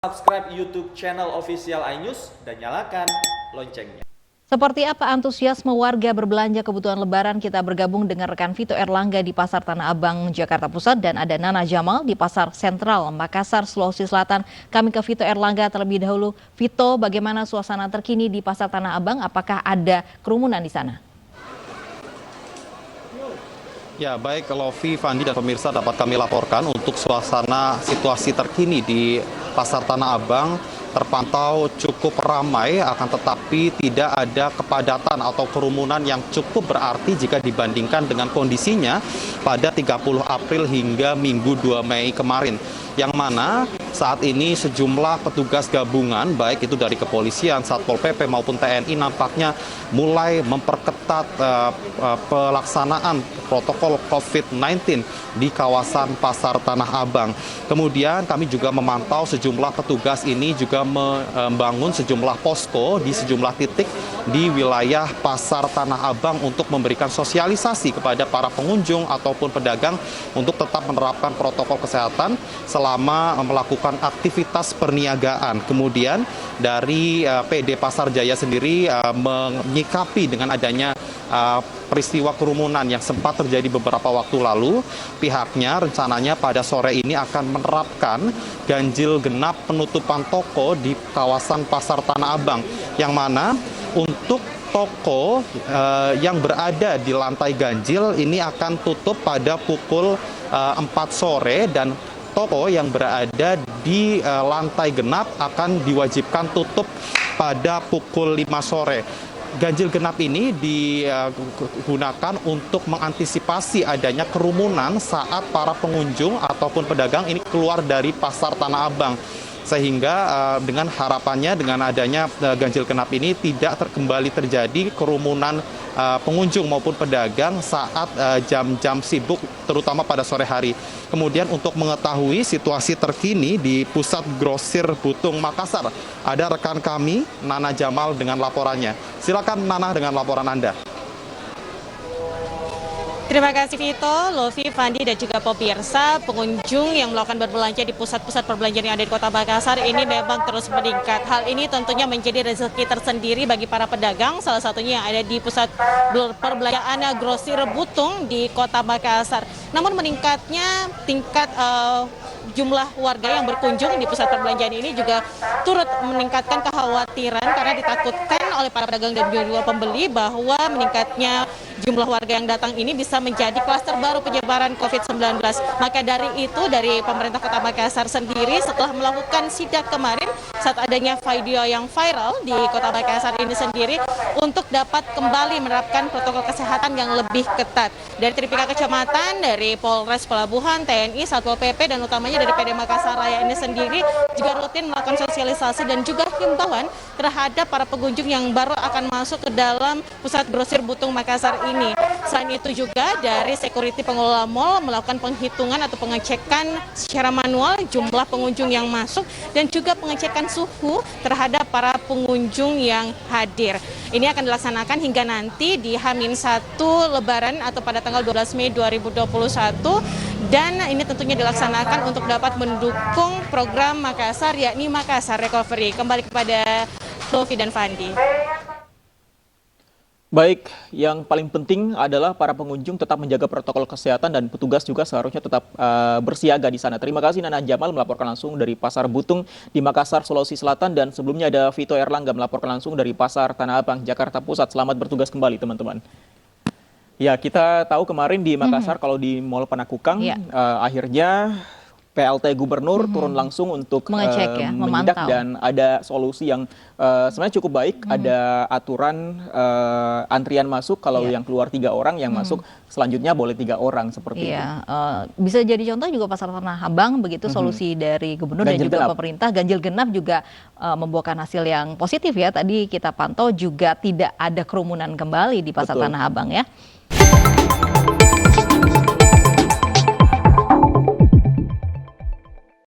Subscribe YouTube channel official iNews dan nyalakan loncengnya. Seperti apa antusiasme warga berbelanja kebutuhan Lebaran? Kita bergabung dengan rekan Vito Erlangga di Pasar Tanah Abang, Jakarta Pusat, dan ada Nana Jamal di Pasar Sentral, Makassar, Sulawesi Selatan. Kami ke Vito Erlangga terlebih dahulu. Vito, bagaimana suasana terkini di Pasar Tanah Abang? Apakah ada kerumunan di sana? Ya, baik Lovi, Fandi, dan pemirsa dapat kami laporkan untuk suasana situasi terkini di Pasar Tanah Abang terpantau cukup ramai, akan tetapi tidak ada kepadatan atau kerumunan yang cukup berarti jika dibandingkan dengan kondisinya pada 30 April hingga Minggu 2 Mei kemarin. Yang mana saat ini sejumlah petugas gabungan, baik itu dari kepolisian, Satpol PP maupun TNI nampaknya mulai memperketat pelaksanaan protokol COVID-19 di kawasan Pasar Tanah Abang. Kemudian kami juga memantau sejumlah petugas ini juga membangun sejumlah posko di sejumlah titik di wilayah Pasar Tanah Abang untuk memberikan sosialisasi kepada para pengunjung ataupun pedagang untuk tetap menerapkan protokol kesehatan selama melakukan aktivitas perniagaan. Kemudian dari PD Pasar Jaya sendiri menyikapi dengan adanya peristiwa kerumunan yang sempat terjadi beberapa waktu lalu, pihaknya rencananya pada sore ini akan menerapkan ganjil genap penutupan toko di kawasan Pasar Tanah Abang, yang mana untuk toko yang berada di lantai ganjil ini akan tutup pada pukul 4 sore dan toko yang berada di lantai genap akan diwajibkan tutup pada pukul 5 sore. Ganjil genap ini digunakan untuk mengantisipasi adanya kerumunan saat para pengunjung ataupun pedagang ini keluar dari Pasar Tanah Abang. Sehingga dengan harapannya dengan adanya ganjil genap ini tidak kembali terjadi kerumunan pengunjung maupun pedagang saat jam-jam sibuk terutama pada sore hari. Kemudian untuk mengetahui situasi terkini di Pusat Grosir Butung Makassar, ada rekan kami Nana Jamal dengan laporannya. Silakan Nana dengan laporan Anda. Terima kasih Vito, Lovi, Fandi, dan juga pemirsa. Pengunjung yang melakukan berbelanja di pusat-pusat perbelanjaan yang ada di Kota Makassar ini memang terus meningkat. Hal ini tentunya menjadi rezeki tersendiri bagi para pedagang, salah satunya yang ada di pusat perbelanjaan Grosir Butung di Kota Makassar. Namun meningkatnya tingkat jumlah warga yang berkunjung di pusat perbelanjaan ini juga turut meningkatkan kekhawatiran karena ditakutkan oleh para pedagang dan juga pembeli bahwa meningkatnya jumlah warga yang datang ini bisa menjadi klaster baru penyebaran COVID-19. Maka dari itu, dari pemerintah Kota Makassar sendiri setelah melakukan sidak kemarin saat adanya video yang viral di Kota Makassar ini sendiri untuk dapat kembali menerapkan protokol kesehatan yang lebih ketat. Dari Tripika Kecamatan, dari Polres Pelabuhan, TNI, Satpol PP, dan utamanya dari PD Makassar Raya ini sendiri juga rutin melakukan sosialisasi dan juga himbauan terhadap para pengunjung yang baru akan masuk ke dalam Pusat Grosir Butung Makassar ini. Selain itu juga dari security pengelola mal melakukan penghitungan atau pengecekan secara manual jumlah pengunjung yang masuk dan juga pengecekan suhu terhadap para pengunjung yang hadir. Ini akan dilaksanakan hingga nanti di H-1 Lebaran atau pada tanggal 12 Mei 2021 dan ini tentunya dilaksanakan untuk dapat mendukung program Makassar yakni Makassar Recovery. Kembali kepada Lovi dan Fandi. Baik, yang paling penting adalah para pengunjung tetap menjaga protokol kesehatan dan petugas juga seharusnya tetap bersiaga di sana. Terima kasih Nana Jamal melaporkan langsung dari Pasar Butung di Makassar, Sulawesi Selatan, dan sebelumnya ada Vito Erlangga melaporkan langsung dari Pasar Tanah Abang, Jakarta Pusat. Selamat bertugas kembali teman-teman. Ya, kita tahu kemarin di Makassar kalau di Mall Panakukang akhirnya PLT Gubernur turun langsung untuk Mengecek menindak memantau. dan ada solusi yang sebenarnya cukup baik. Ada aturan antrian masuk kalau yang keluar 3 orang, yang masuk selanjutnya boleh 3 orang seperti itu. Bisa jadi contoh juga Pasar Tanah Abang begitu solusi dari Gubernur Ganjil dan juga genap. pemerintah. Ganjil genap juga membuahkan hasil yang positif ya. Tadi kita pantau juga tidak ada kerumunan kembali di Pasar Betul. Tanah Abang ya.